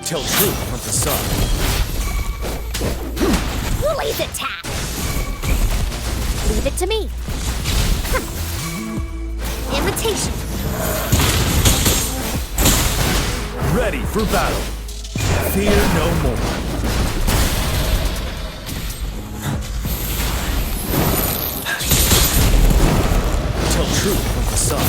Tell truth from the sun. Blaze attack! Leave it to me. Imitation. Ready for battle. Fear no more. Tell truth from the sun.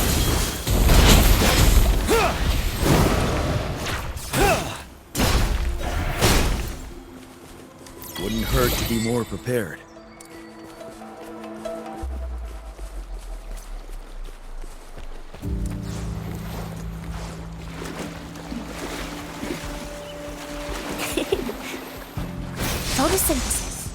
Wouldn't hurt to be more prepared. Photosynthesis.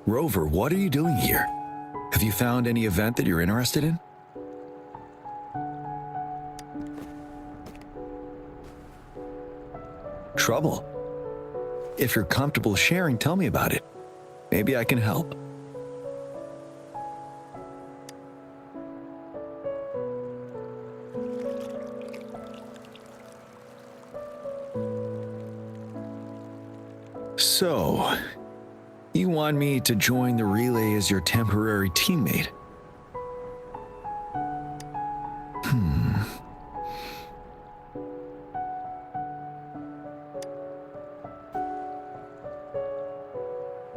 Rover, what are you doing here? Have you found any event that you're interested in? Trouble? If you're comfortable sharing, tell me about it. Maybe I can help. So, you want me to join the relay as your temporary teammate?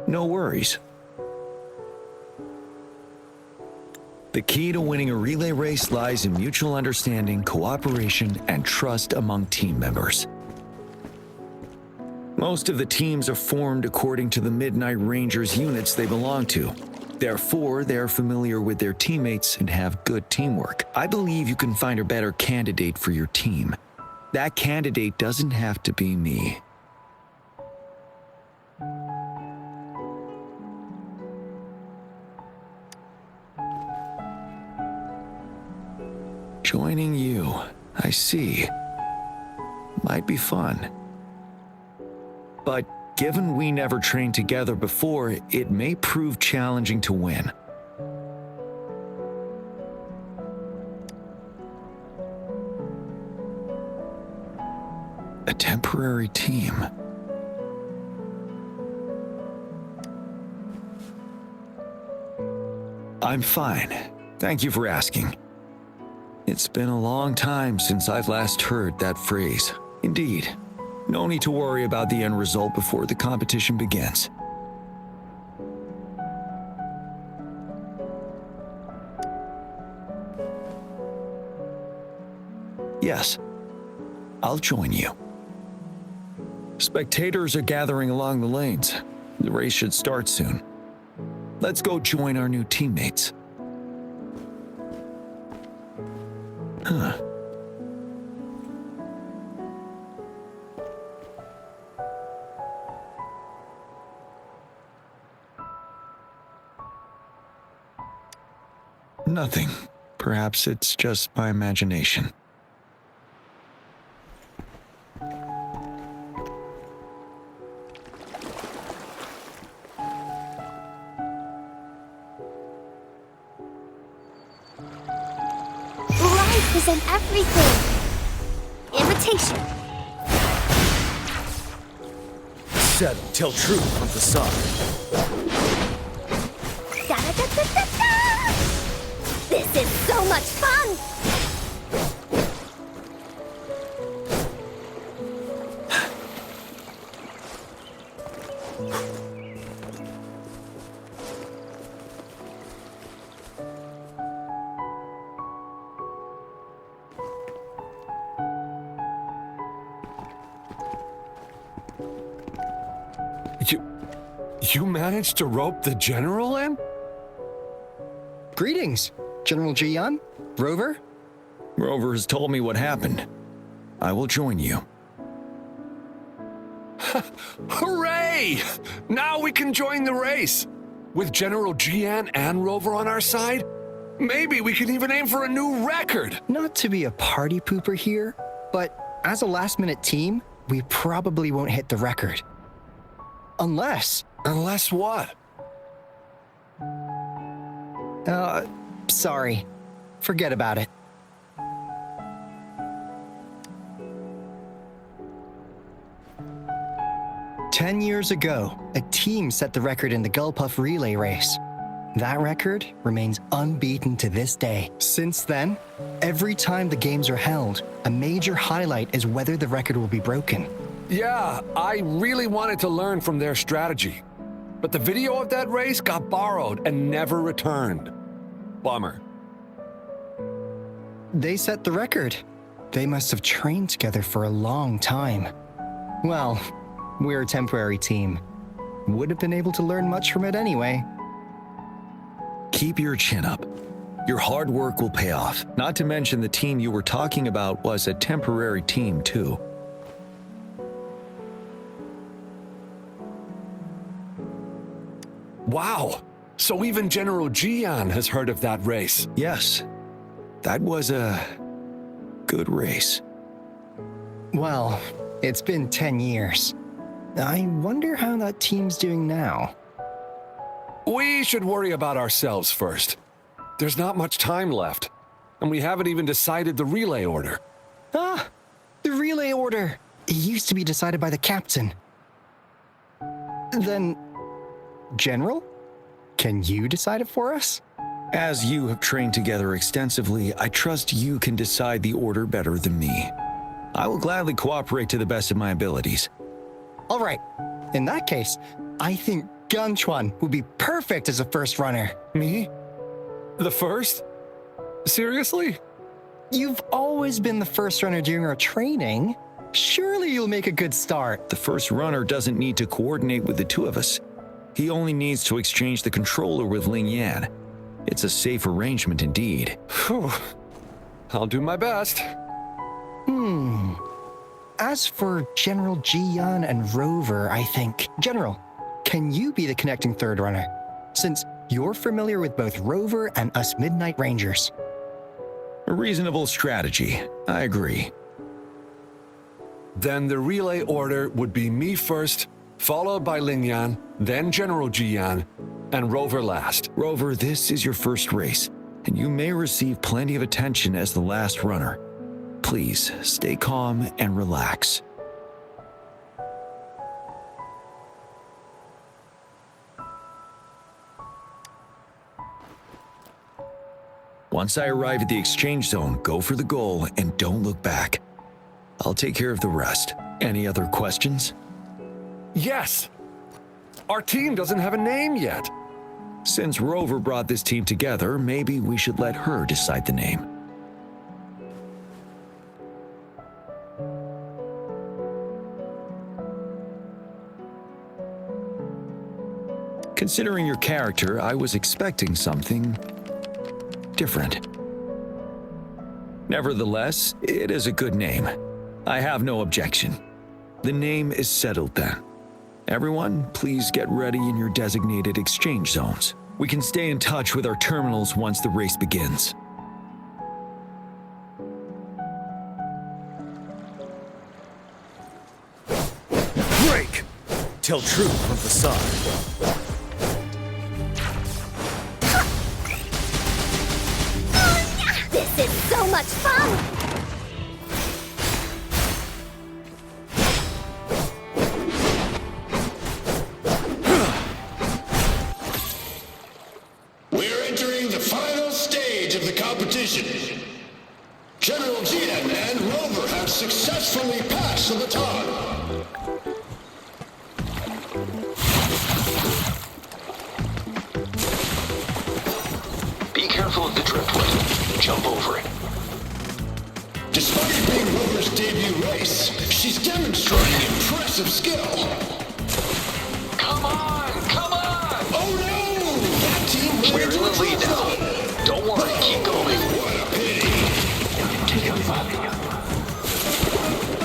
No worries. The key to winning a relay race lies in mutual understanding, cooperation, and trust among team members. Most of the teams are formed according to the Midnight Rangers units they belong to. Therefore, they are familiar with their teammates and have good teamwork. I believe you can find a better candidate for your team. That candidate doesn't have to be me. Joining you, I see. Might be fun. But given we never trained together before, it may prove challenging to win. A temporary team. I'm fine. Thank you for asking. It's been a long time since I've last heard that phrase. Indeed. No need to worry about the end result before the competition begins. Yes, I'll join you. Spectators are gathering along the lanes. The race should start soon. Let's go join our new teammates. Huh. Nothing. Perhaps it's just my imagination. Life is in everything. Imitation. Settle till truth from the sun. Da-da-da-da-da-da! This is so much fun! You managed to rope the General in? Greetings, General Jian, Rover. Rover has told me what happened. I will join you. Hooray! Now we can join the race. With General Jian and Rover on our side, maybe we can even aim for a new record. Not to be a party pooper here, but as a last-minute team, we probably won't hit the record. Unless Unless what? Sorry. Forget about it. "10 years ago, a team set the record in the Gulpuff relay race. That record remains unbeaten to this day. Since then, every time the games are held, a major highlight is whether the record will be broken. Yeah, I really wanted to learn from their strategy. But the video of that race got borrowed and never returned. Bummer. They set the record. They must have trained together for a long time. Well, we're a temporary team. Would have been able to learn much from it anyway. Keep your chin up. Your hard work will pay off. Not to mention the team you were talking about was a temporary team, too. Wow, so even General Gian has heard of that race. Yes, that was a good race. Well, it's been 10 years. I wonder how that team's doing now. We should worry about ourselves first. There's not much time left, and we haven't even decided the relay order. Ah, the relay order. It used to be decided by the captain. Then, General, can you decide it for us? As you have trained together extensively, I trust you can decide the order better than me. I will gladly cooperate to the best of my abilities. All right. In that case, I think Gunchuan would be perfect as a first runner. Me? The first? Seriously? You've always been the first runner during our training. Surely you'll make a good start. The first runner doesn't need to coordinate with the two of us. He only needs to exchange the controller with Ling Yan. It's a safe arrangement indeed. Phew. I'll do my best. As for General Jian and Rover, I think... General, can you be the connecting third runner? Since you're familiar with both Rover and us Midnight Rangers. A reasonable strategy. I agree. Then the relay order would be me first, followed by Ling Yan, then General Jian, and Rover last. Rover, this is your first race, and you may receive plenty of attention as the last runner. Please, stay calm and relax. Once I arrive at the exchange zone, go for the goal and don't look back. I'll take care of the rest. Any other questions? Yes! Our team doesn't have a name yet. Since Rover brought this team together, maybe we should let her decide the name. Considering your character, I was expecting something different. Nevertheless, it is a good name. I have no objection. The name is settled then. Everyone, please get ready in your designated exchange zones. We can stay in touch with our terminals once the race begins. Break! Tell truth from facade. This is so much fun! We're entering the final stage of the competition. General Jian and Rover have successfully passed the baton. Be careful of the driftwood. Jump over it. Despite it being Rover's debut race, she's demonstrating impressive skill. Come on! Come on! Oh no! That team ran We're in into the a lead trouble. now. Don't worry, keep going. What a pity.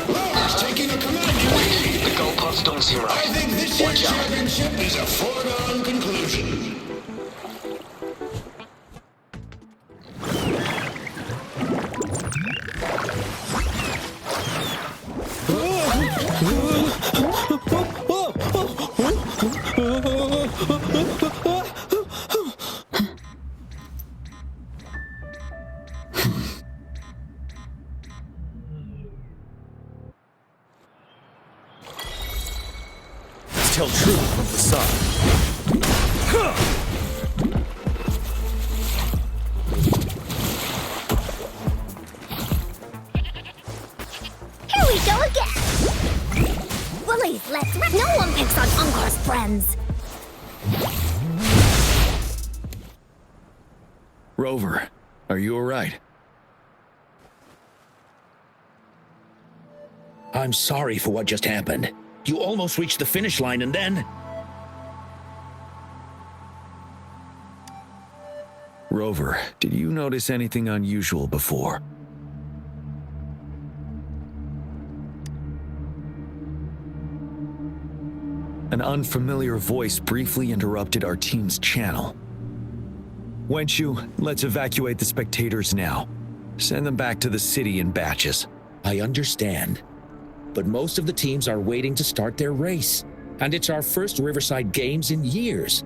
Rover's taking a commanding lead. The goalposts don't seem I right. think this year's Watch out. championship is a foregone conclusion. Tell truth from facade. Here we go again. Willies, let's rip. No one picks on Ungar's friends. Rover, are you alright? I'm sorry for what just happened. You almost reached the finish line and then... Rover, did you notice anything unusual before? An unfamiliar voice briefly interrupted our team's channel. Wenchu, let's evacuate the spectators now. Send them back to the city in batches. I understand. But most of the teams are waiting to start their race. And it's our first Riverside Games in years.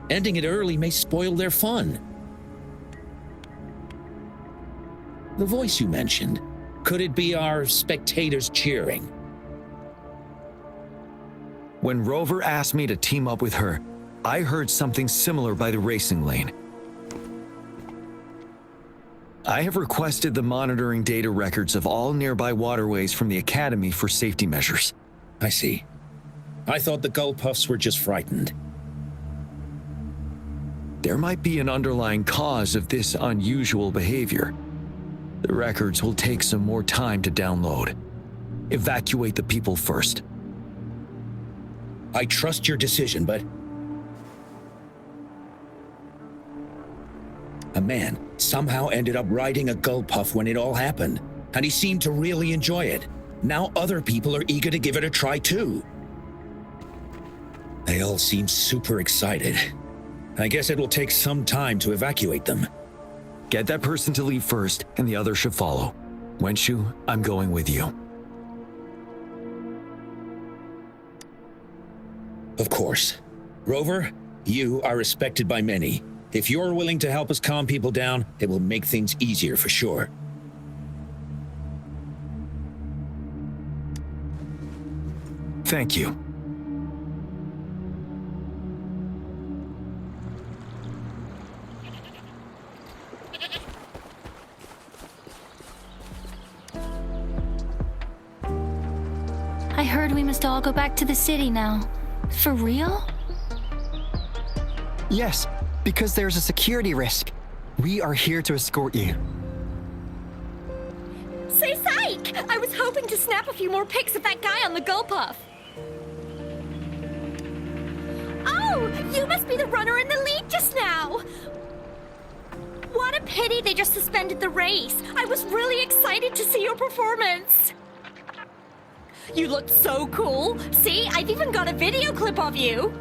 Ending it early may spoil their fun. The voice you mentioned, could it be our spectators cheering? When Rover asked me to team up with her, I heard something similar by the racing lane. I have requested the monitoring data records of all nearby waterways from the Academy for safety measures. I see. I thought the Gull Puffs were just frightened. There might be an underlying cause of this unusual behavior. The records will take some more time to download. Evacuate the people first. I trust your decision, but... A man somehow ended up riding a Gull Puff when it all happened, and he seemed to really enjoy it. Now other people are eager to give it a try too. They all seem super excited. I guess it will take some time to evacuate them. Get that person to leave first, and the others should follow. Wenchu, I'm going with you. Of course. Rover, you are respected by many. If you're willing to help us calm people down, it will make things easier for sure. Thank you. I heard we must all go back to the city now. For real? Yes, because there's a security risk. We are here to escort you. Say, psych! I was hoping to snap a few more pics of that guy on the Gull Puff. Oh, you must be the runner in the lead just now. What a pity they just suspended the race. I was really excited to see your performance. You looked so cool. See, I've even got a video clip of you.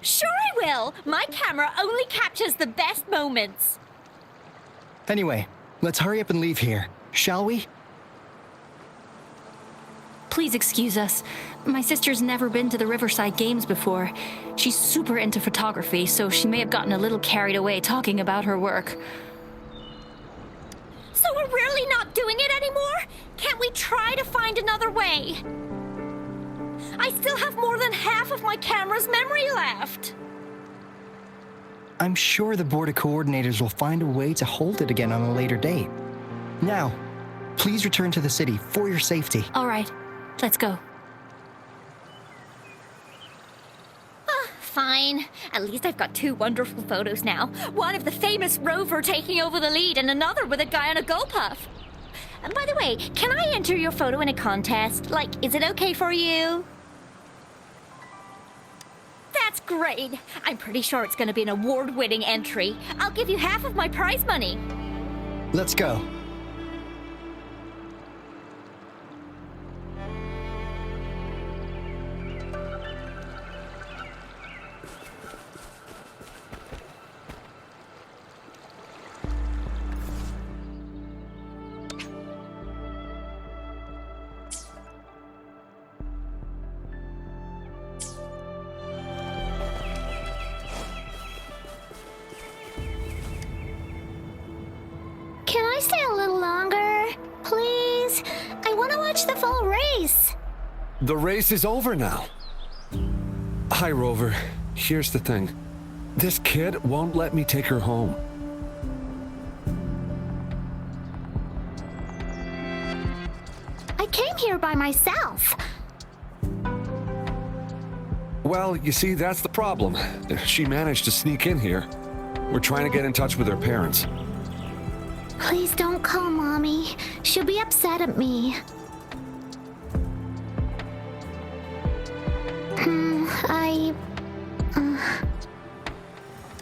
Sure I will. My camera only captures the best moments. Anyway, let's hurry up and leave here, shall we? Please excuse us. My sister's never been to the Riverside Games before. She's super into photography, so she may have gotten a little carried away talking about her work. So we're really not doing it anymore? Can't we try to find another way? I still have more than half of my camera's memory left. I'm sure the board of coordinators will find a way to hold it again on a later date. Now, please return to the city for your safety. All right, let's go. Fine. At least I've got two wonderful photos now. One of the famous Rover taking over the lead and another with a guy on a Gull Puff. And by the way, can I enter your photo in a contest? Like, is it okay for you? That's great. I'm pretty sure it's going to be an award-winning entry. I'll give you half of my prize money. Let's go. Can I say hello watch the full race. The race is over now. Hi, Rover. Here's the thing. This kid won't let me take her home. I came here by myself. Well, you see, that's the problem. She managed to sneak in here. We're trying to get in touch with her parents. Please don't call Mommy. She'll be upset at me.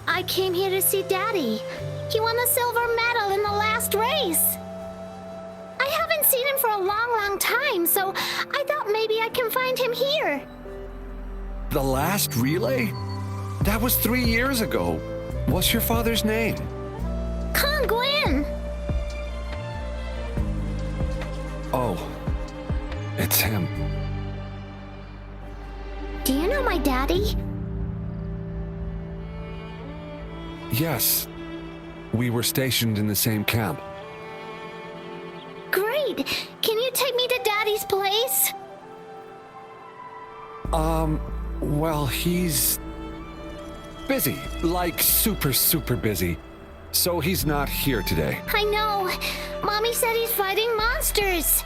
I came here to see Daddy. He won the silver medal in the last race. I haven't seen him for a long time, so I thought maybe I can find him here. The last relay? That was 3 years ago. What's your father's name? Con Gwen. Oh, it's him. Do you know my daddy? Yes. We were stationed in the same camp. Great. Can you take me to Daddy's place? Well, he's busy. Like super busy. So he's not here today. I know. Mommy said he's fighting monsters.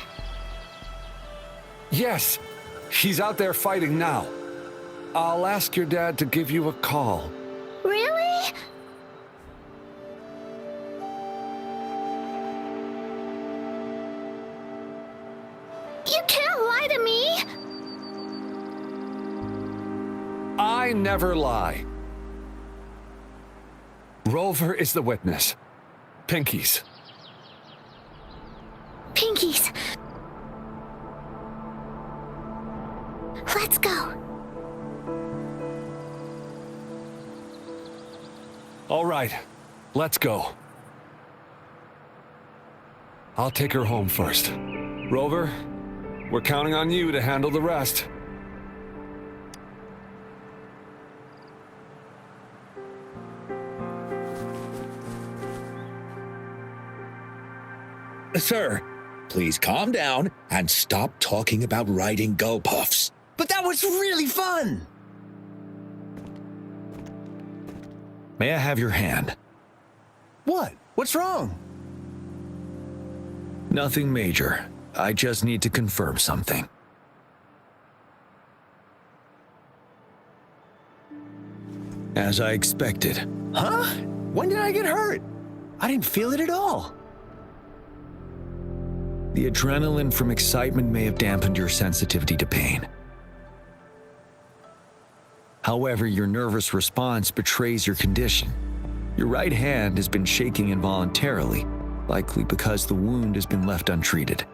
Yes, he's out there fighting now. I'll ask your dad to give you a call. Really? You can't lie to me. I never lie. Rover is the witness. Pinkies. Pinkies. Let's go. All right, let's go. I'll take her home first. Rover, we're counting on you to handle the rest. Sir, please calm down and stop talking about riding gull puffs. But that was really fun! May I have your hand? What? What's wrong? Nothing major. I just need to confirm something. As I expected. Huh? When did I get hurt? I didn't feel it at all. The adrenaline from excitement may have dampened your sensitivity to pain. However, your nervous response betrays your condition. Your right hand has been shaking involuntarily, likely because the wound has been left untreated.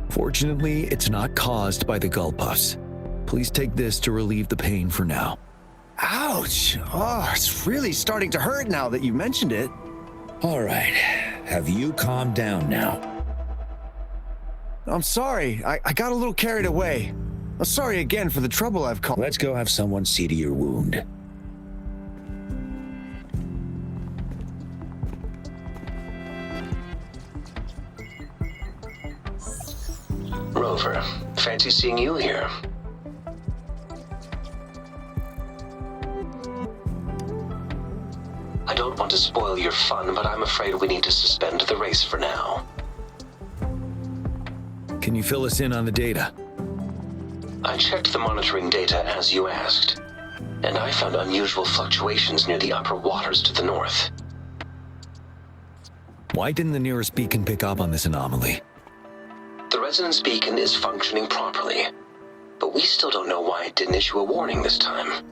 Fortunately, it's not caused by the gull puffs. Please take this to relieve the pain for now. Ouch! Oh, it's really starting to hurt now that you mentioned it. All right, have you calmed down now? I'm sorry. I got a little carried away. I'm sorry again for the trouble I've caused. Let's go have someone see to your wound. Rover, fancy seeing you here. I don't want to spoil your fun, but I'm afraid we need to suspend the race for now. Can you fill us in on the data? I checked the monitoring data as you asked, and I found unusual fluctuations near the upper waters to the north. Why didn't the nearest beacon pick up on this anomaly? The resonance beacon is functioning properly, but we still don't know why it didn't issue a warning this time.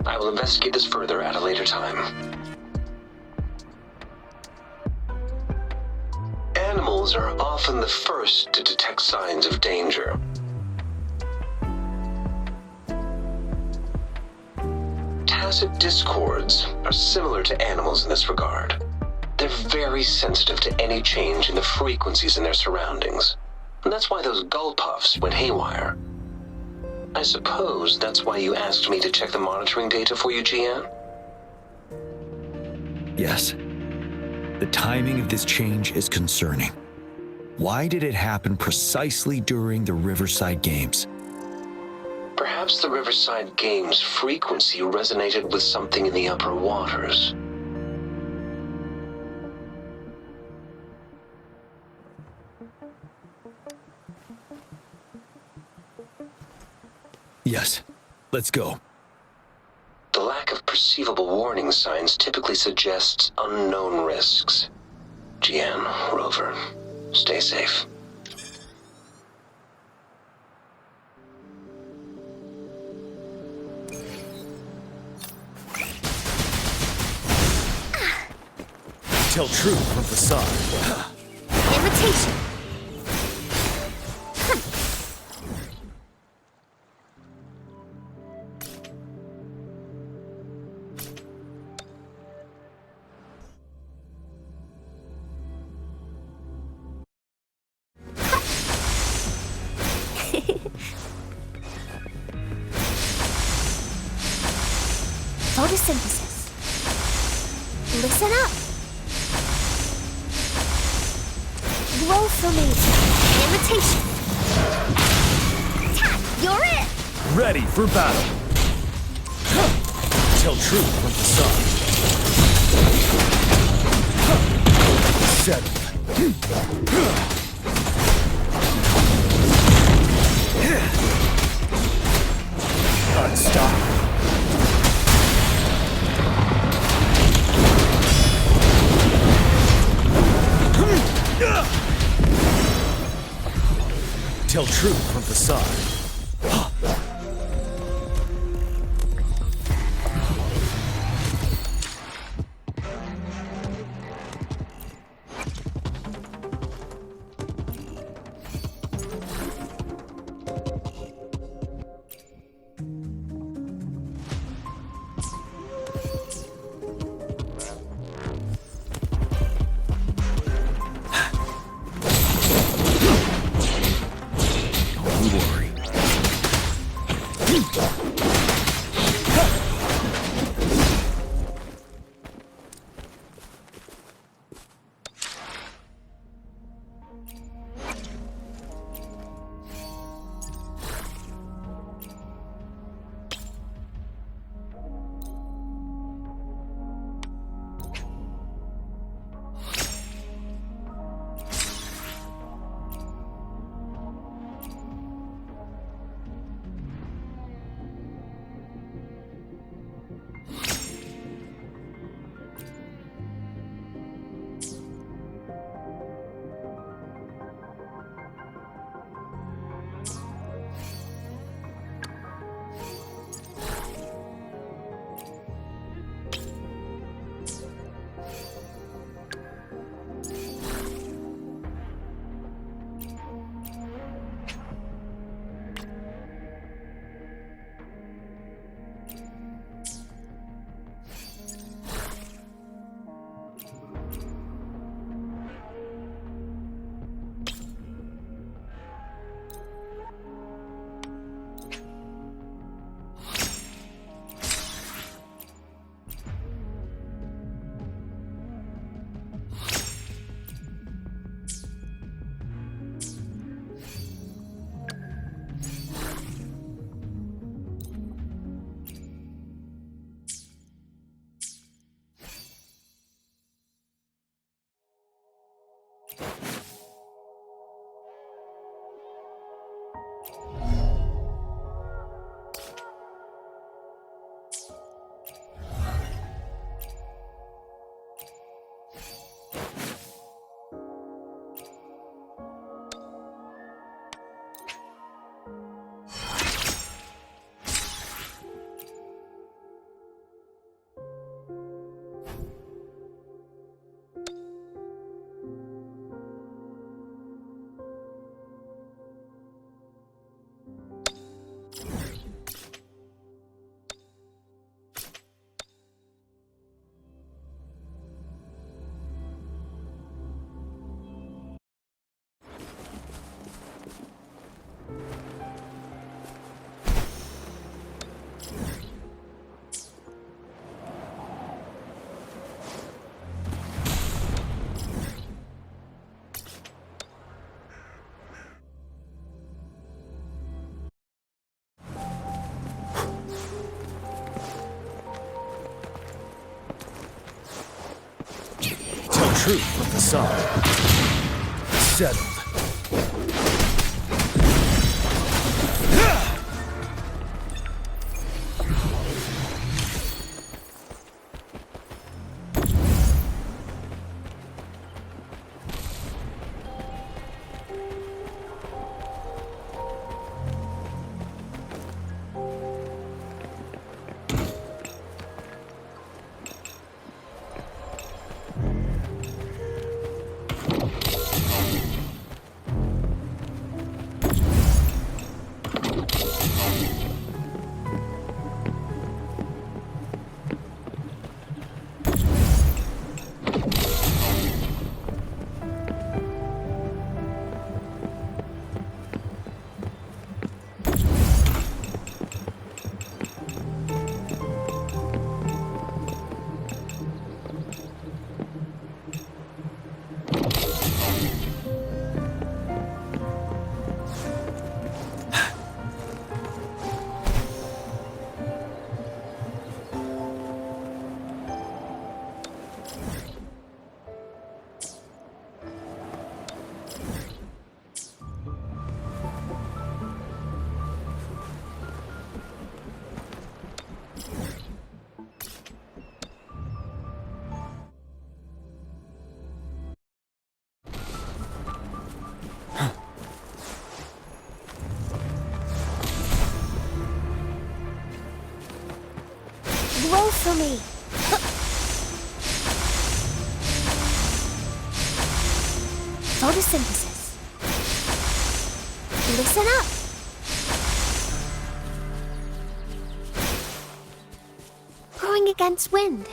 I will investigate this further at a later time. Animals are often the first to detect signs of danger. Tacit discords are similar to animals in this regard. They're very sensitive to any change in the frequencies in their surroundings. And that's why those gull puffs went haywire. I suppose that's why you asked me to check the monitoring data for you, Jian? Yes. The timing of this change is concerning. Why did it happen precisely during the Riverside Games? Perhaps the Riverside Games frequency resonated with something in the upper waters. Yes, let's go. The lack of perceivable warning signs typically suggests unknown risks. Jian, Rover, stay safe. Tell truth from facade. Imitation. Photosynthesis. Listen up. Growth formation. Imitation. Attack! You're it! Ready for battle. Tell truth from facade. Settle. Unstoppable. Tell truth from facade. truth of the song. Settled. Roll for me. Photosynthesis. Listen up. Growing against wind.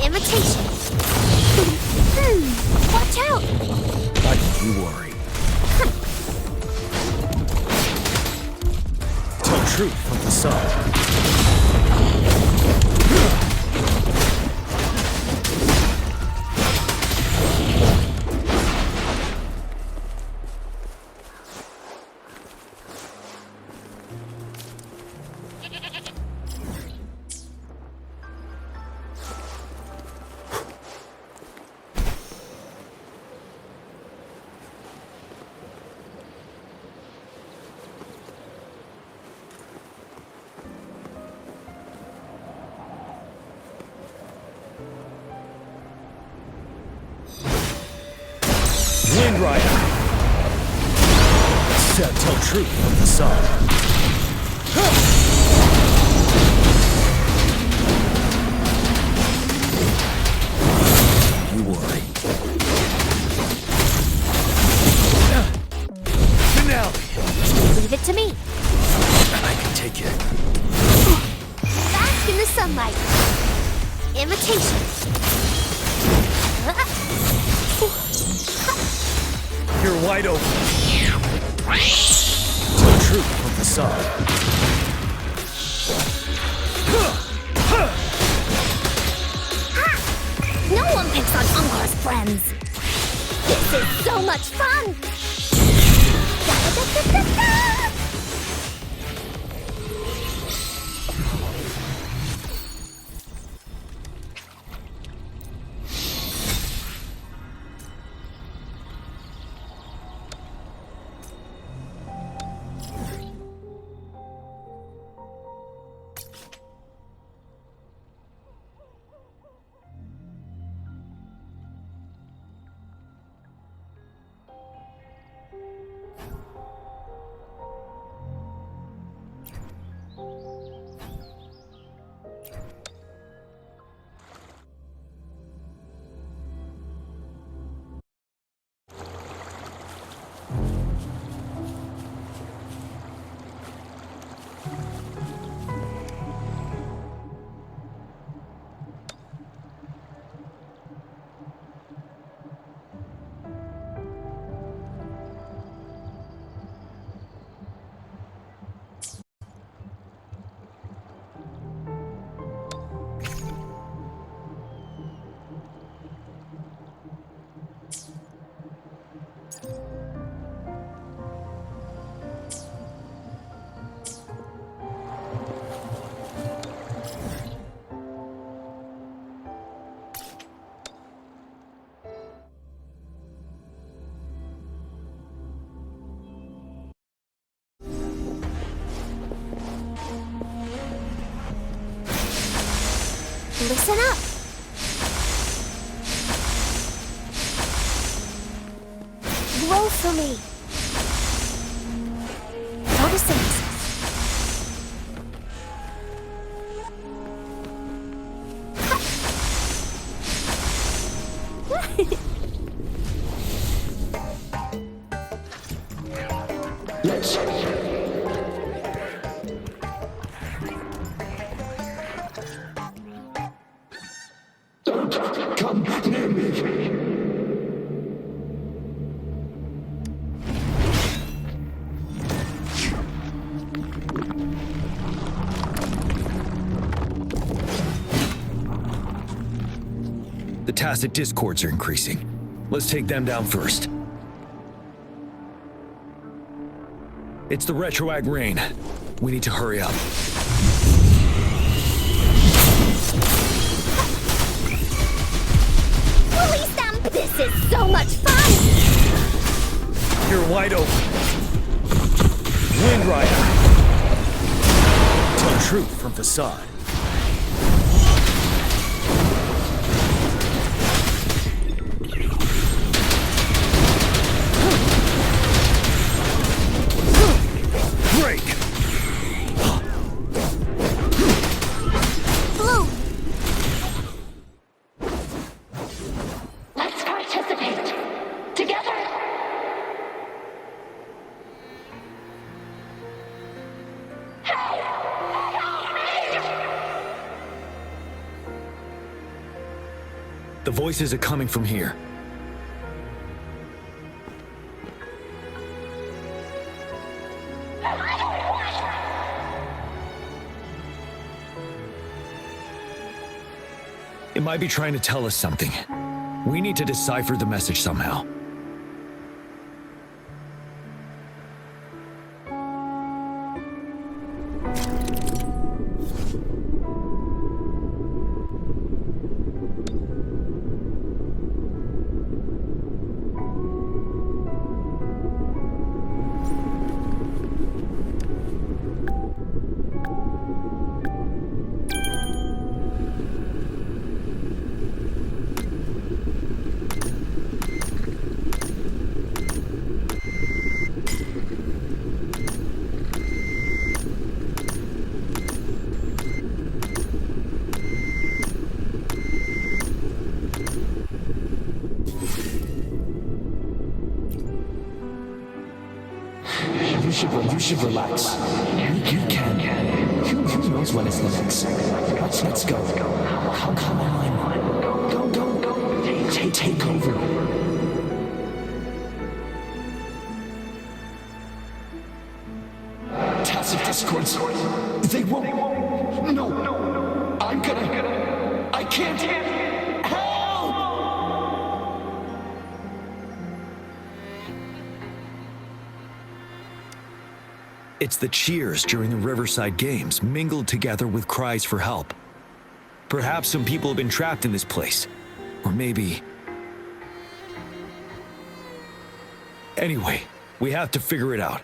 Imitation. Watch out. Why don't you worry? Tell truth of the song. Wind Rider. Tell truth of the song. You worry. Finale. Leave it to me. I can take it. Bask in the sunlight. Imitation. You're wide open. Tell truth of the song. No one picks on Ungar's friends. This is so much fun. Da-da-da-da-da-da. Listen up. Blow for me. Photosynthesis. Let's don't come near me. The tacit discords are increasing. Let's take them down first. It's the retroag rain. We need to hurry up. Release them! This is so much fun! You're wide open. Wind Rider. Tell truth from facade. Break! Blue! Let's participate together. The voices are coming from here. It might be trying to tell us something. We need to decipher the message somehow. You should relax. You can. Who knows when it's the next? Let's go. Come on. Go. Take over. Tacit discords. They won't. No. I'm gonna. I can't. Help! It's the cheers during the Riverside Games, mingled together with cries for help. Perhaps some people have been trapped in this place. Or maybe... Anyway, we have to figure it out.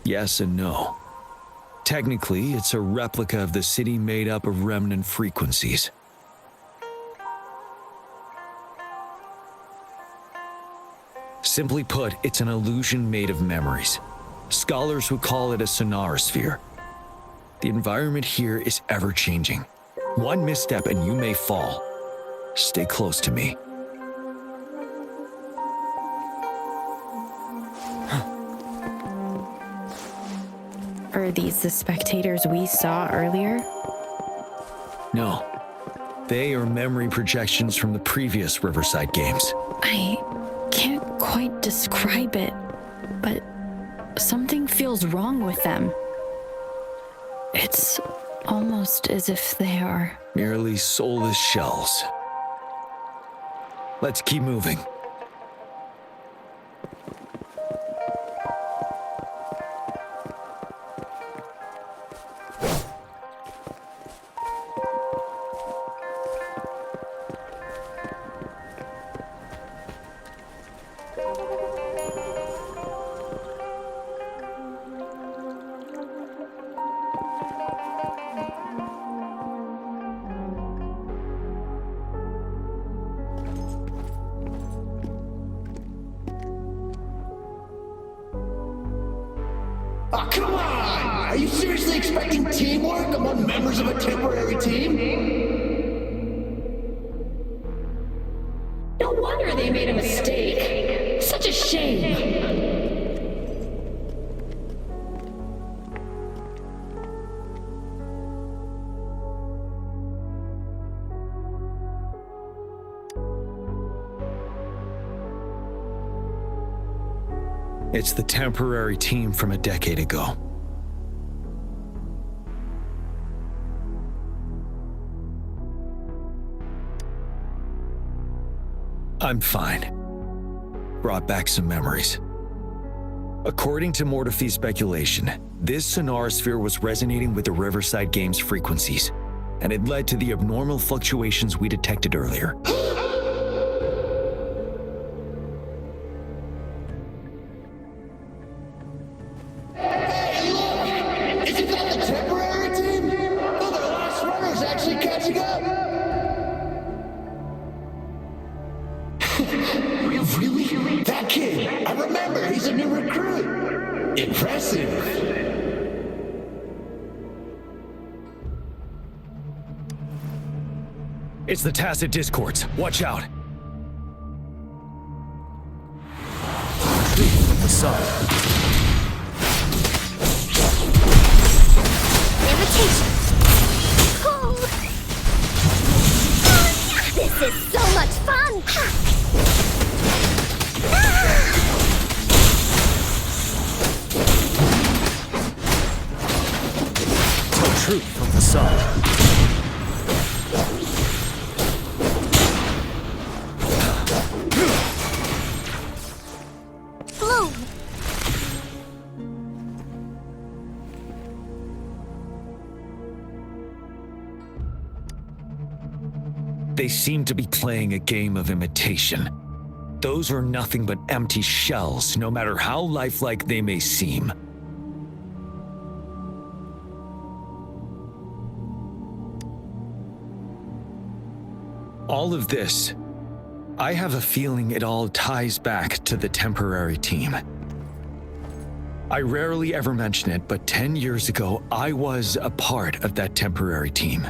Yes and no. Technically, it's a replica of the city made up of remnant frequencies. Simply put, it's an illusion made of memories. Scholars would call it a sonosphere. The environment here is ever-changing. One misstep and you may fall. Stay close to me. Are these the spectators we saw earlier? No. They are memory projections from the previous Riverside Games. I can't quite describe it, but something feels wrong with them. It's almost as if they are... merely soulless shells. Let's keep moving. Oh, come on! Are you seriously expecting teamwork among members of a temporary team? No wonder they made a mistake. Such a shame. It's the temporary team from a decade ago. I'm fine. Brought back some memories. According to Mortefy's speculation, this sonar sphere was resonating with the Riverside Games frequencies, and it led to the abnormal fluctuations we detected earlier. Really? That kid! I remember! He's a new recruit! Impressive! It's the Tacit Discords. Watch out! Truth from the sun. Invitation. Oh. This is so much fun! Truth from the sun. Bloom. They seem to be playing a game of imitation. Those are nothing but empty shells, no matter how lifelike they may seem. All of this, I have a feeling it all ties back to the temporary team. I rarely ever mention it, but 10 years ago, I was a part of that temporary team.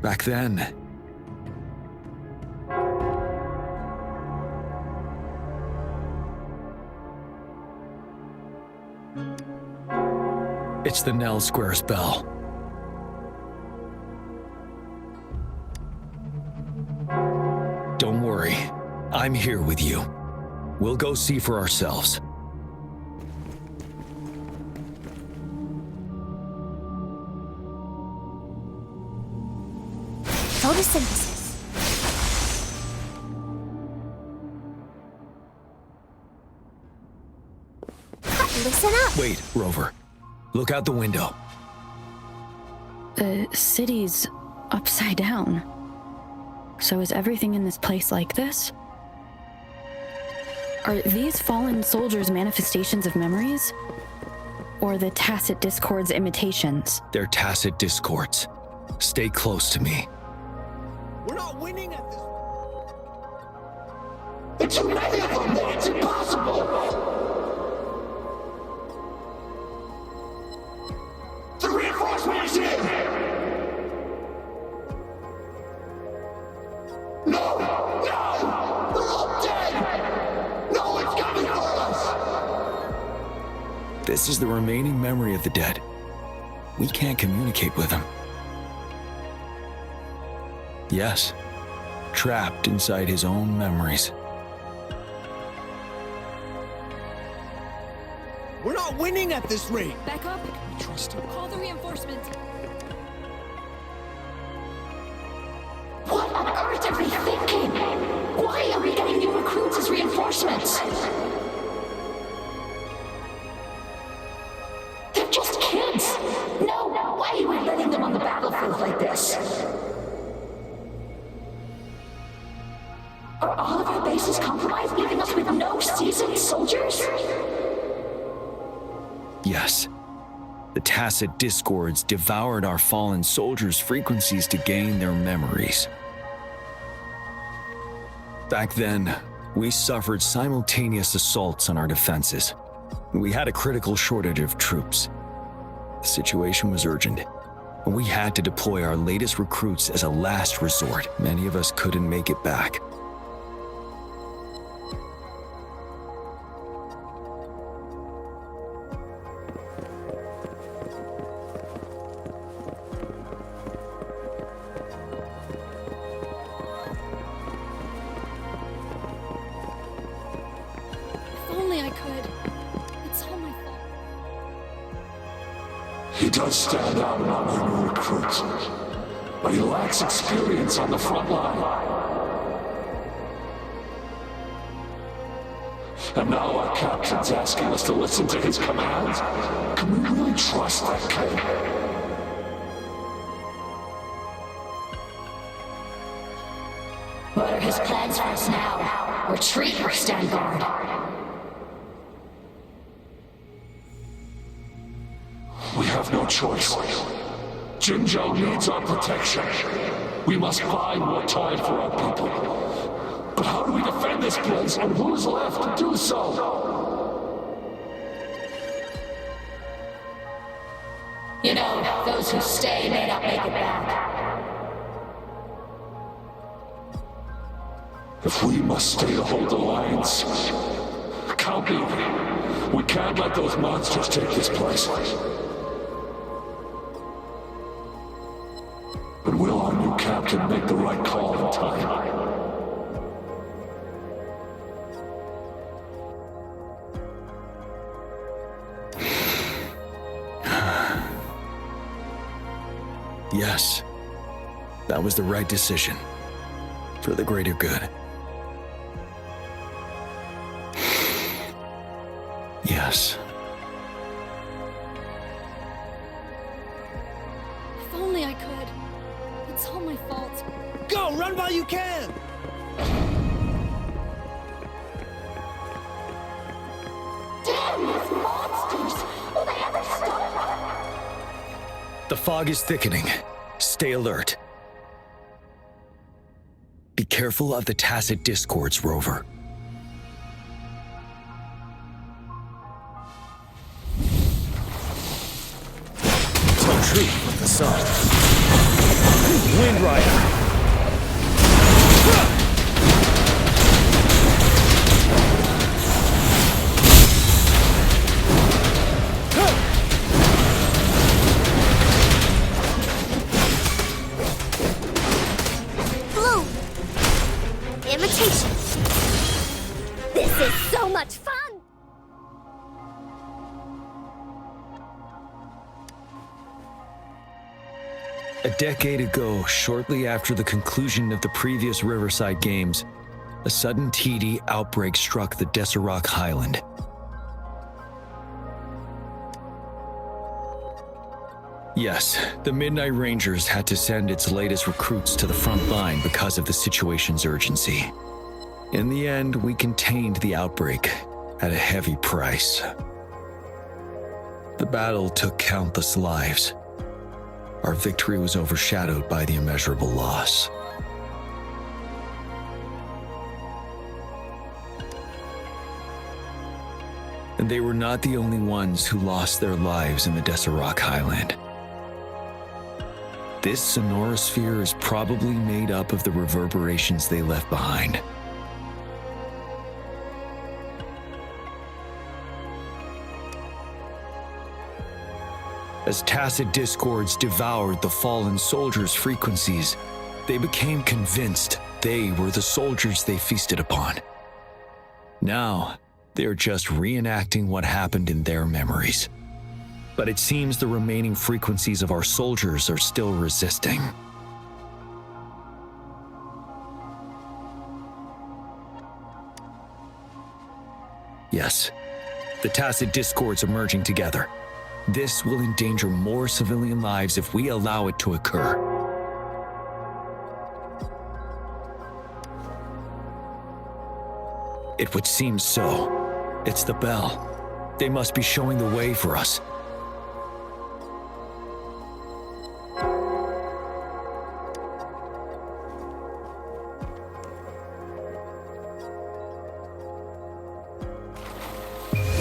Back then, it's the Nell Squares bell. Don't worry, I'm here with you. We'll go see for ourselves. Photosynthesis. Listen up. Wait, Rover. Look out the window. The city's upside down. So is everything in this place like this? Are these fallen soldiers manifestations of memories? Or the Tacit Discords imitations? They're Tacit Discords. Stay close to me. We're not winning at this. It's too many of them! It's impossible! The reinforcement is in! No! No! They're all dead! No one's coming for us! This is the remaining memory of the dead. We can't communicate with them. Yes, trapped inside his own memories. We're not winning at this rate. Back up. Trust him. Call the reinforcements. What on earth are we thinking? Why reinforcements. They're just kids. No, why are you letting them on the battlefield like this? Are all of our bases compromised, leaving us with no seasoned soldiers? Yes. The tacit discords devoured our fallen soldiers' frequencies to gain their memories. Back then, we suffered simultaneous assaults on our defenses. We had a critical shortage of troops. The situation was urgent, and we had to deploy our latest recruits as a last resort. Many of us couldn't make it back. If only I could. It's all my fault. He does stand out among our new recruits, but he lacks experience on the front line. And now our captain's asking us to listen to his commands. Can we really trust that kid? What are his plans for us now? Retreat or stand guard? We have no choice. Jinzhou needs our protection. We must buy more time for our people. But how do we defend this place, and who's left to do so? You know, those who stay may not make it back. If we must stay to hold the lines, count me. We can't let those monsters take this place. But will our new captain make the right call in time? Yes, that was the right decision. For the greater good. Yes. If only I could. It's all my fault. Go! Run while you can! Damn these monsters! Will they ever stop? The fog is thickening. Stay alert. Be careful of the tacit discords, Rover. Tell truth from the sun. Wind Rider! Imitation. This is so much fun! A decade ago, shortly after the conclusion of the previous Riverside Games, a sudden TD outbreak struck the Deserac Highland. Yes, the Midnight Rangers had to send its latest recruits to the front line because of the situation's urgency. In the end, we contained the outbreak at a heavy price. The battle took countless lives. Our victory was overshadowed by the immeasurable loss. And they were not the only ones who lost their lives in the Deserac Highland. This sonorosphere is probably made up of the reverberations they left behind. As tacit discords devoured the fallen soldiers' frequencies, they became convinced they were the soldiers they feasted upon. Now, they're just reenacting what happened in their memories. But it seems the remaining frequencies of our soldiers are still resisting. Yes, the tacit discords are merging together. This will endanger more civilian lives if we allow it to occur. It would seem so. It's the bell. They must be showing the way for us.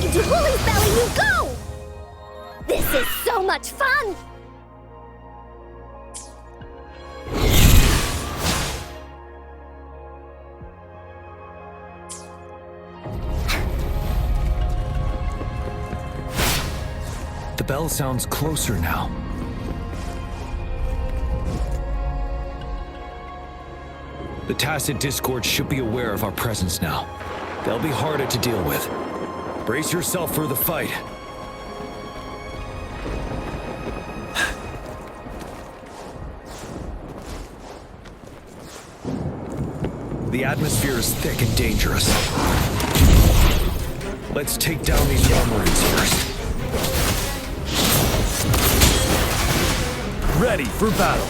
Into Woolly's belly you go! This is so much fun! The bell sounds closer now. The tacit discord should be aware of our presence now. They'll be harder to deal with. Brace yourself for the fight. The atmosphere is thick and dangerous. Let's take down these armories first. Ready for battle.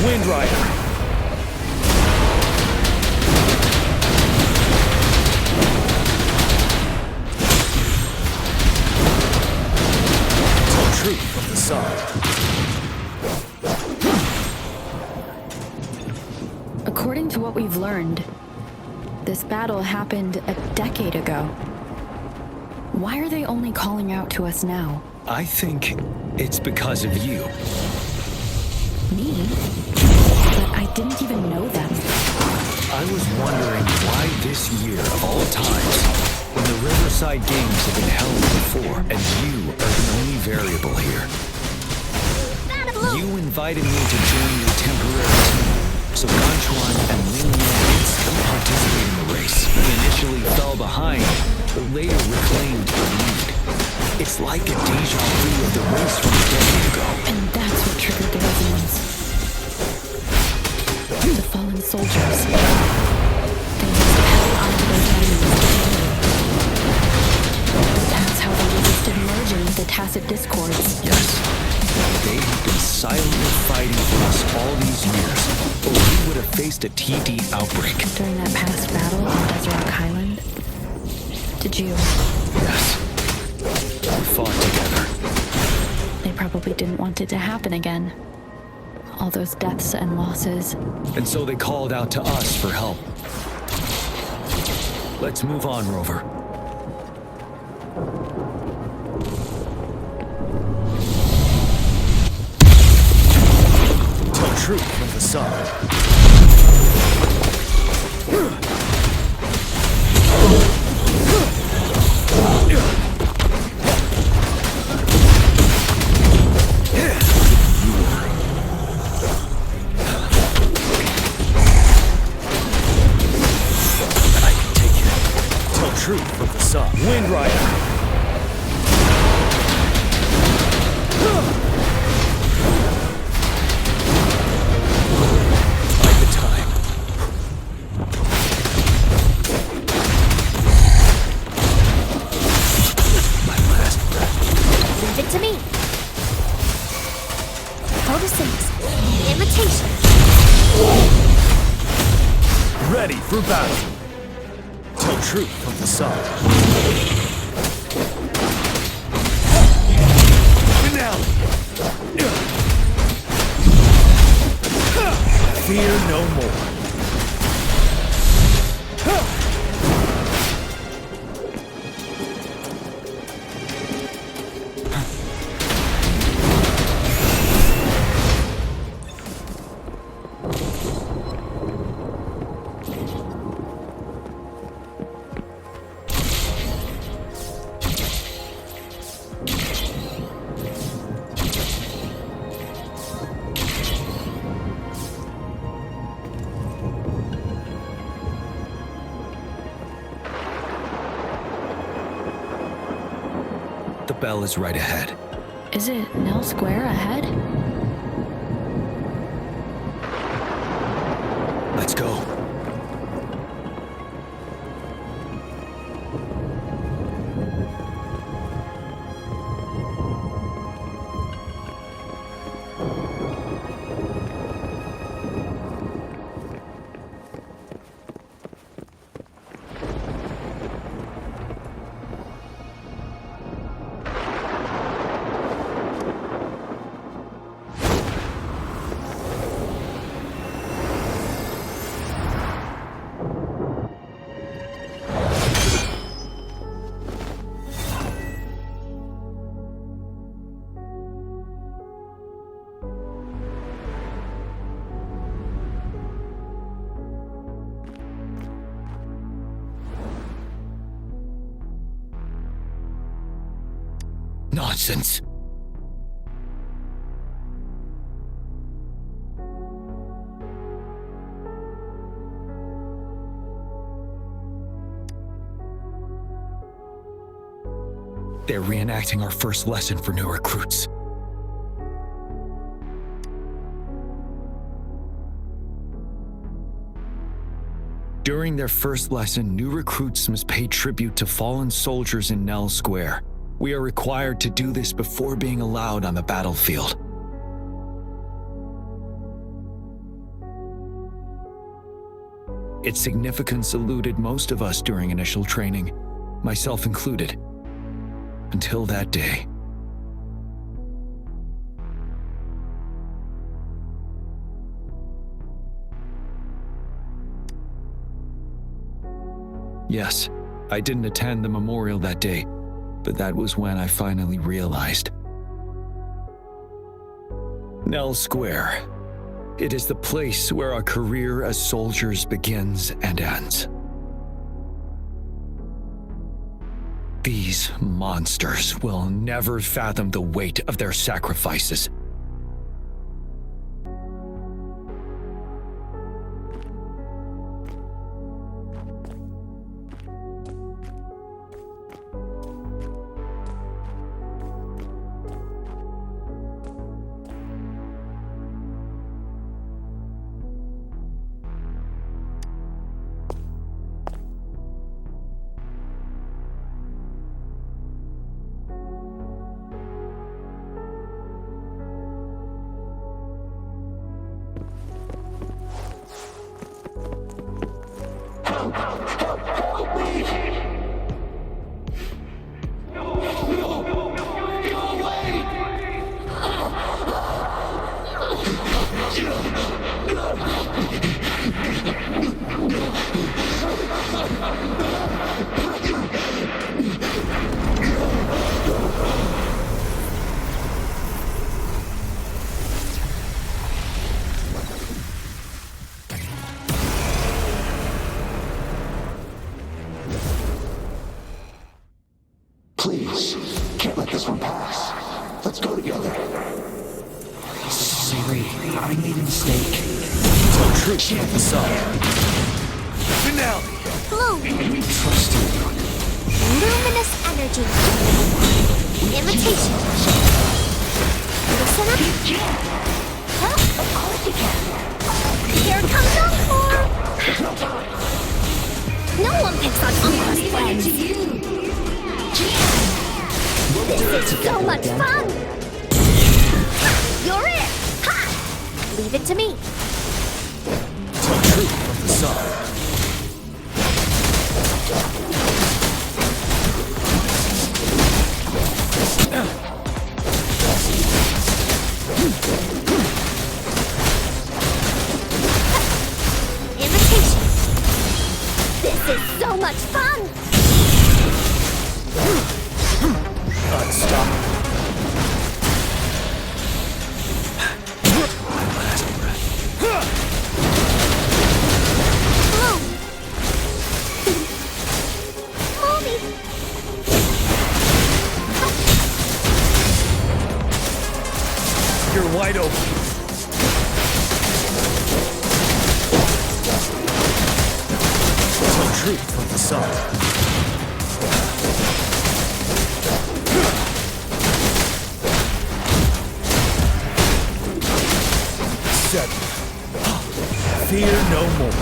Wind Rider. Truth from the sun. According to what we've learned, this battle happened a decade ago. Why are they only calling out to us now? I think it's because of you. Me? But I didn't even know them. I was wondering why this year of all times, when the Riverside Games have been held before, and you are the only variable here. You invited me to join your temporary team, so Ganchuan and Mingonator can still participate in the race. We initially fell behind, but later reclaimed the lead. It's like a deja vu of the race from a decade ago. And that's what triggered the resonance. The fallen soldiers. They must have held onto their enemies. That's how they resisted merging with the tacit discords. Yes. They have been silently fighting for us all these years, or we would have faced a TD outbreak. During that past battle on Desert Rock Highland? Did you? Yes. We fought together. They probably didn't want it to happen again. All those deaths and losses. And so they called out to us for help. Let's move on, Rover. Tell truth from the sun. Truth from the sun. Wind Rider. By the time. My last breath. Leave it to me. Photosynthesis. Imitation. Ready for battle. Tell truth from the sun. Finale. Fear no more. The bell is right ahead. Is it Nell Square ahead? Let's go. Nonsense. They're reenacting our first lesson for new recruits. During their first lesson, new recruits must pay tribute to fallen soldiers in Nell Square. We are required to do this before being allowed on the battlefield. Its significance eluded most of us during initial training, myself included, until that day. Yes, I didn't attend the memorial that day, but that was when I finally realized. Nell Square. It is the place where our career as soldiers begins and ends. These monsters will never fathom the weight of their sacrifices. Please, can't let this one pass. Let's go together. Sorry, I made a mistake. Tell truth with the sun. Finale! Bloom! We trust you. Luminous energy. Invitation. Listen up. Huh? Of course you can. Here comes Encore! No one picks on Encore's friends. This is so much fun! You're it! Ha! Leave it to me. Tell truth from the sun. Invitation. This is so much fun! Unstoppable. My last breath. Bloom! Mommy! You're wide open. Tell truth from the sun. 7. Fear no more.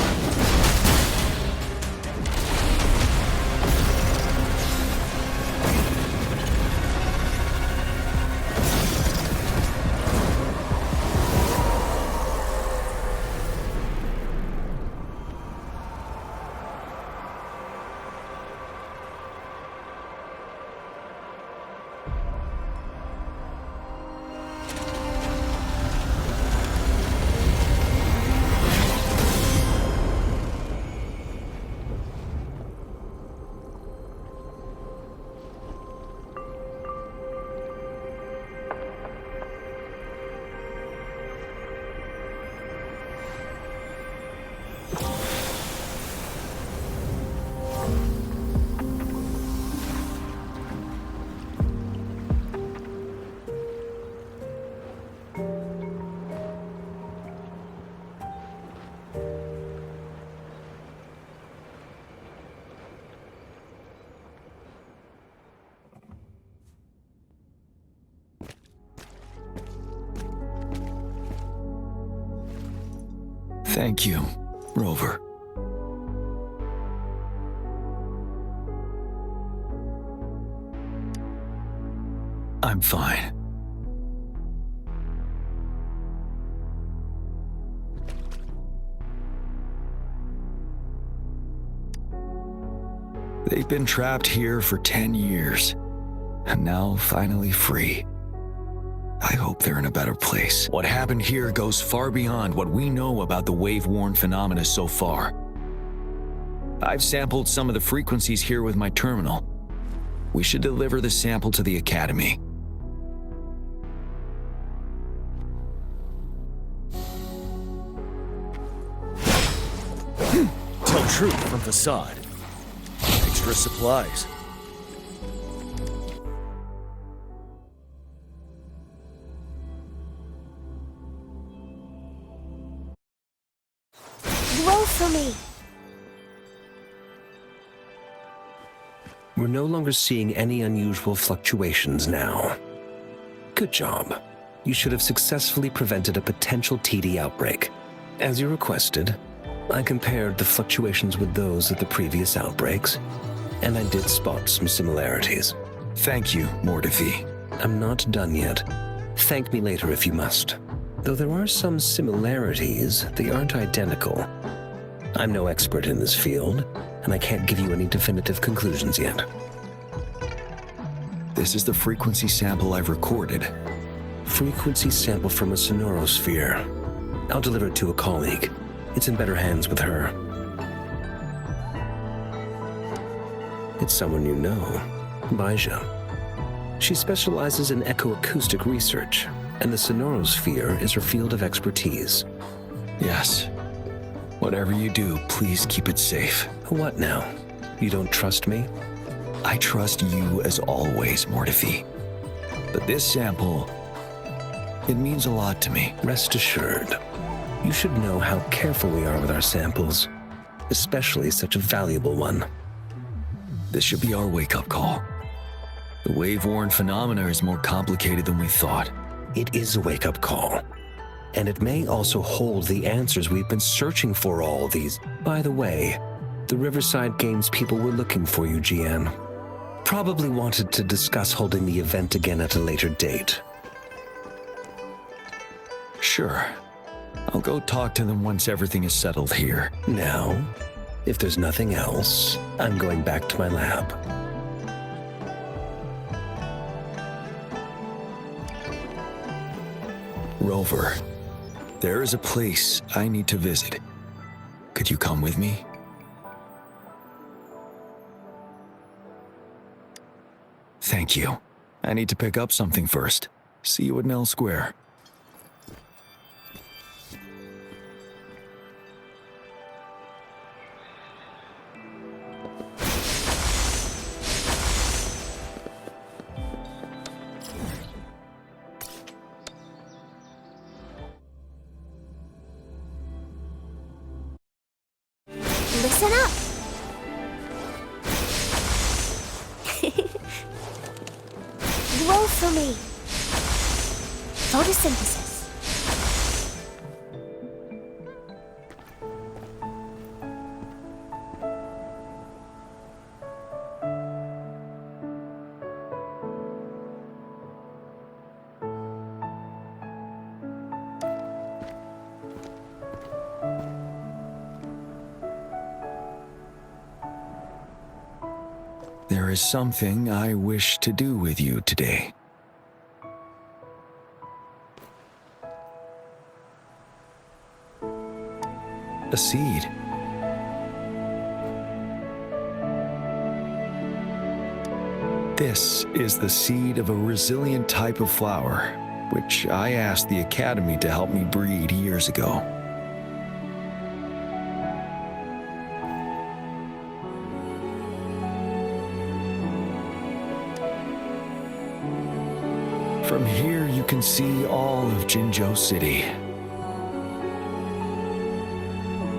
Thank you, Rover. I'm fine. They've been trapped here for 10 years, and now finally free. I hope they're in a better place. What happened here goes far beyond what we know about the wave-worn phenomena so far. I've sampled some of the frequencies here with my terminal. We should deliver the sample to the Academy. Tell truth from facade. Extra supplies. Roll for me. We're no longer seeing any unusual fluctuations now. Good job. You should have successfully prevented a potential TD outbreak. As you requested, I compared the fluctuations with those of the previous outbreaks, and I did spot some similarities. Thank you, Mortifi. I'm not done yet. Thank me later if you must. Though there are some similarities, they aren't identical. I'm no expert in this field, and I can't give you any definitive conclusions yet. This is the frequency sample I've recorded. Frequency sample from a sonorosphere. I'll deliver it to a colleague. It's in better hands with her. It's someone you know, Baija. She specializes in echoacoustic research, and the sonorosphere is her field of expertise. Yes. Whatever you do, please keep it safe. What now? You don't trust me? I trust you as always, Mortifi. But this sample, it means a lot to me. Rest assured. You should know how careful we are with our samples, especially such a valuable one. This should be our wake-up call. The wave-worn phenomena is more complicated than we thought. It is a wake-up call. And it may also hold the answers we've been searching for all these. By the way, the Riverside Games people were looking for you, GN. Probably wanted to discuss holding the event again at a later date. Sure. I'll go talk to them once everything is settled here. Now, if there's nothing else, I'm going back to my lab. Rover, there is a place I need to visit. Could you come with me? Thank you. I need to pick up something first. See you at Nell Square. Listen up. Roll for me. Photosynthesis. There is something I wish to do with you today. A seed. This is the seed of a resilient type of flower, which I asked the Academy to help me breed years ago. From here, you can see all of Jinzhou City.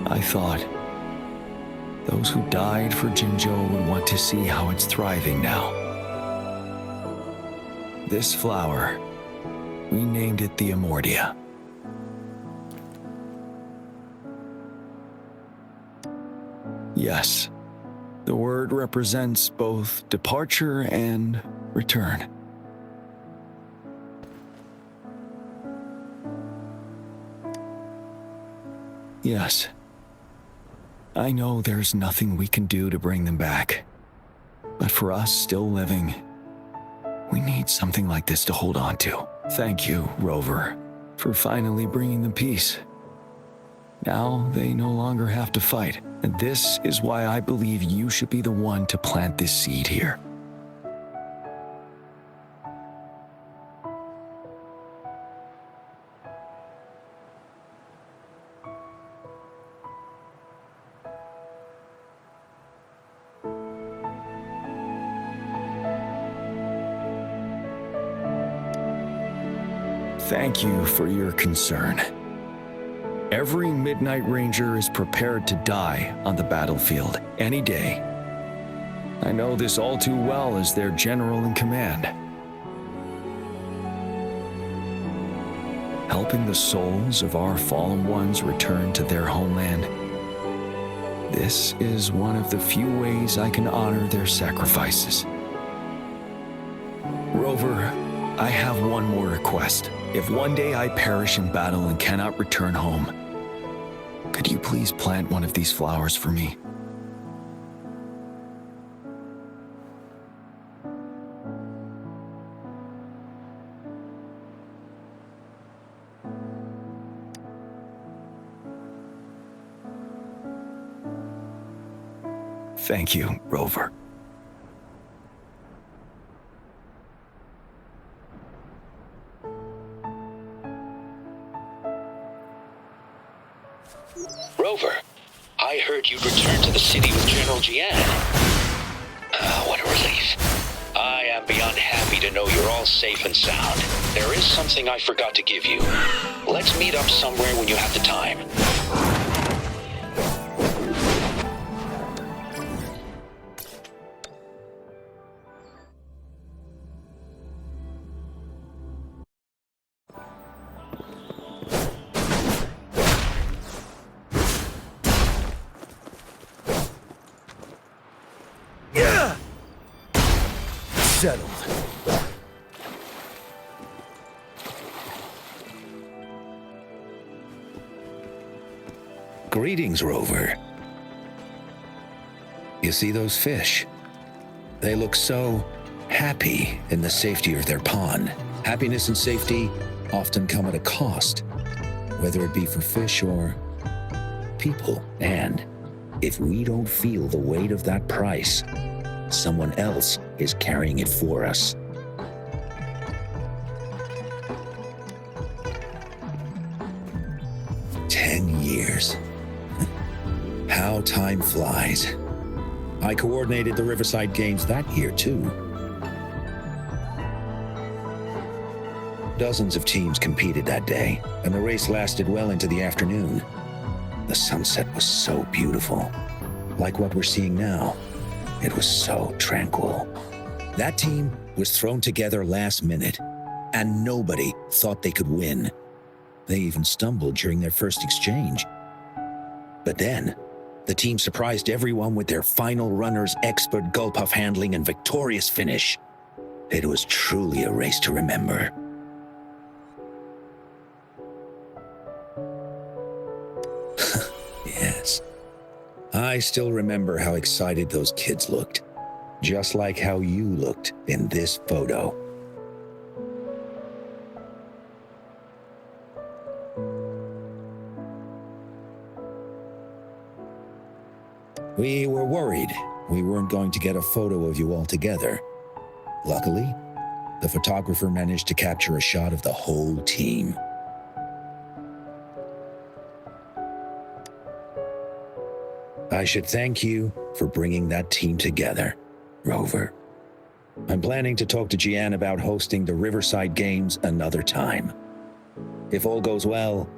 I thought those who died for Jinzhou would want to see how it's thriving now. This flower, we named it the Amordia. Yes, the word represents both departure and return. Yes, I know there's nothing we can do to bring them back. But for us still living, we need something like this to hold on to. Thank you, Rover, for finally bringing them peace. Now they no longer have to fight, and this is why I believe you should be the one to plant this seed here. Thank you for your concern. Every Midnight Ranger is prepared to die on the battlefield any day. I know this all too well as their general in command. Helping the souls of our fallen ones return to their homeland. This is one of the few ways I can honor their sacrifices. Rover, I have one more request. If one day I perish in battle and cannot return home, could you please plant one of these flowers for me? Thank you, Rover. Rover, I heard you'd returned to the city with General Jian. What a relief. I am beyond happy to know you're all safe and sound. There is something I forgot to give you. Let's meet up somewhere when you have the time. Settled. Greetings, Rover. You see those fish? They look so happy in the safety of their pond. Happiness and safety often come at a cost, whether it be for fish or people. And if we don't feel the weight of that price, someone else is carrying it for us. Years. How time flies. I coordinated the Riverside Games that year, too. Dozens of teams competed that day, and the race lasted well into the afternoon. The sunset was so beautiful. Like what we're seeing now, it was so tranquil. That team was thrown together last minute, and nobody thought they could win. They even stumbled during their first exchange. But then, the team surprised everyone with their final runner's expert Gulpuff handling and victorious finish. It was truly a race to remember. Yes. I still remember how excited those kids looked. Just like how you looked in this photo. We were worried we weren't going to get a photo of you all together. Luckily, the photographer managed to capture a shot of the whole team. I should thank you for bringing that team together, Rover. I'm planning to talk to Jian about hosting the Riverside Games another time. If all goes well,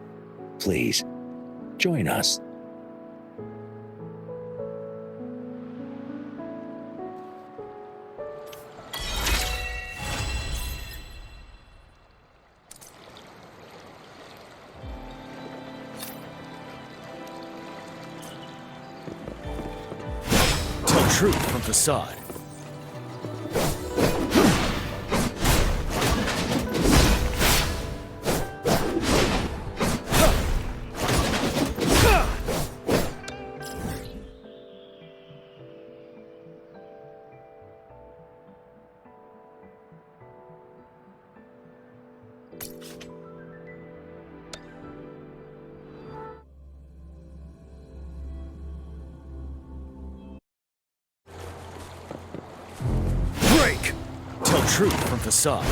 please, join us. truth from facade. Break! Tell truth from facade.